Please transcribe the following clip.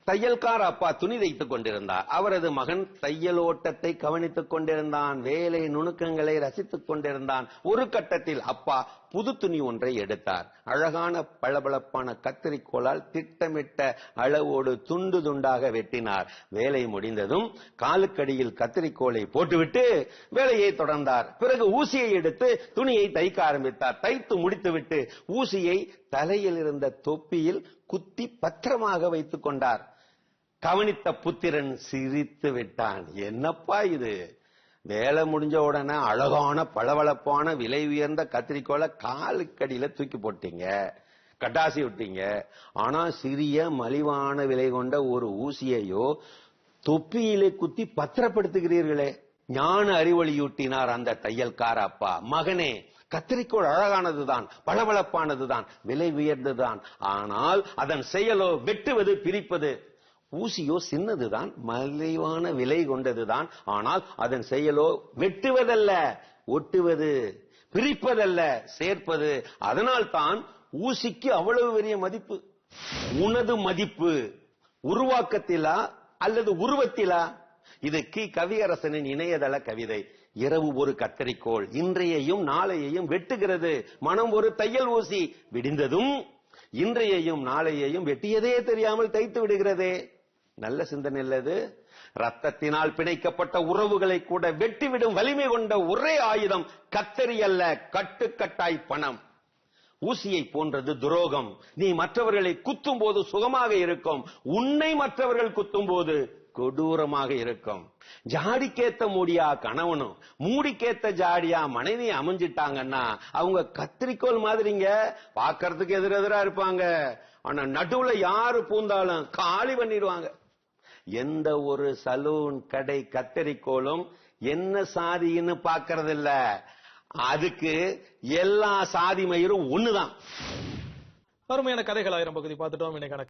தையல்கார அப்பா துணி தைத்துக் கொண்டிருந்தார். அவரது மகன் தையல் ஓட்டத்தை கவனித்துக் கொண்டிருந்தான். வேலை நுணுக்கங்களை ரசித்துக் கொண்டிருந்தான். ஒரு கட்டத்தில் அப்பா புது துணி ஒன்றை எடுத்தார். அழகான பளபளப்பான கத்தரிக்கோலால் திட்டமிட்ட அளவோடு துண்டு துண்டாக வெட்டினார். வேலை முடிந்ததும் காலுக்கடியில் கத்தரிக்கோலை போட்டுவிட்டு வேலையை தொடர்ந்தார். பிறகு ஊசியை எடுத்து துணியை தைக்க ஆரம்பித்தார். தைத்து முடித்துவிட்டு ஊசியை தலையில் இருந்த தொப்பியில் குத்தி பத்திரமாக வைத்துக் கொண்டார். கவனித்த புத்திரன் சிரித்து விட்டான். என்னப்பா இது, வேலை முடிஞ்ச உடனே அழகான பளபளப்பான விலை உயர்ந்த கத்திரிக்கோளை காலுக்கடியில தூக்கி போட்டீங்க, கட்டாசி விட்டீங்க. ஆனா சிறிய மலிவான விலை கொண்ட ஒரு ஊசியையோ தொப்பியிலே குத்தி பத்திரப்படுத்துகிறீர்களே. ஞான அறிவொளியூட்டினார் அந்த தையல்கார அப்பா. மகனே, கத்திரிக்கோள் அழகானதுதான், பளபளப்பானதுதான், விலை உயர்ந்ததுதான். ஆனால் அதன் செயலோ வெட்டுவது, பிரிப்பது. ஊசியோ சின்னதுதான், மலிவான விலை கொண்டதுதான். ஆனால் அதன் செயலோ வெட்டுவதல்ல, ஒட்டுவது, பிரிப்பதல்ல, சேர்ப்பது. அதனால் தான் ஊசிக்கு அவ்வளவு பெரிய மதிப்பு. உனது மதிப்பு உருவாக்கத்திலா அல்லது உருவத்திலா? இது கவியரசனின் இணையதள கவிதை. இரவு ஒரு கத்தரிக்கோள் இன்றையையும் நாளையையும் வெட்டுகிறது. மனம் ஒரு தையல் ஊசி விடிந்ததும் இன்றையையும் நாளையையும் வெட்டியதே தெரியாமல் தைத்து விடுகிறதே. நல்ல சிந்தனை இல்லது. ரத்தத்தினால் பிணைக்கப்பட்ட உறவுகளை கூட வெட்டிவிடும் வலிமை கொண்ட ஒரே ஆயுதம் கத்தரி அல்ல, கட்டுக்கட்டாய் பணம். ஊசியை போன்றது துரோகம். நீ மற்றவர்களை குத்தும் போது சுகமாக இருக்கும், உன்னை மற்றவர்கள் குத்தும் போது கொடூரமாக இருக்கும். ஜாடிக்கேத்த மூடியா கணவனும் மூடிக்கேத்த ஜாடியா மனைவி அமைஞ்சிட்டாங்கன்னா அவங்க கத்திரிக்கோள் மாதிரிங்க. பாக்கிறதுக்கு எதிரெதிரா இருப்பாங்க, ஆனா நடுவுல யாரு பூந்தாலும் காலி பண்ணிடுவாங்க. எந்த ஒரு சலூன் கடை கத்தரிக்கோளும் என்ன சாதின்னு பாக்கிறது இல்ல, அதுக்கு எல்லா சாதி மயிரும் ஒண்ணுதான். அருமையான கதைகள் 1000 பகுதி பார்த்துட்டோம். இன்னைக்கான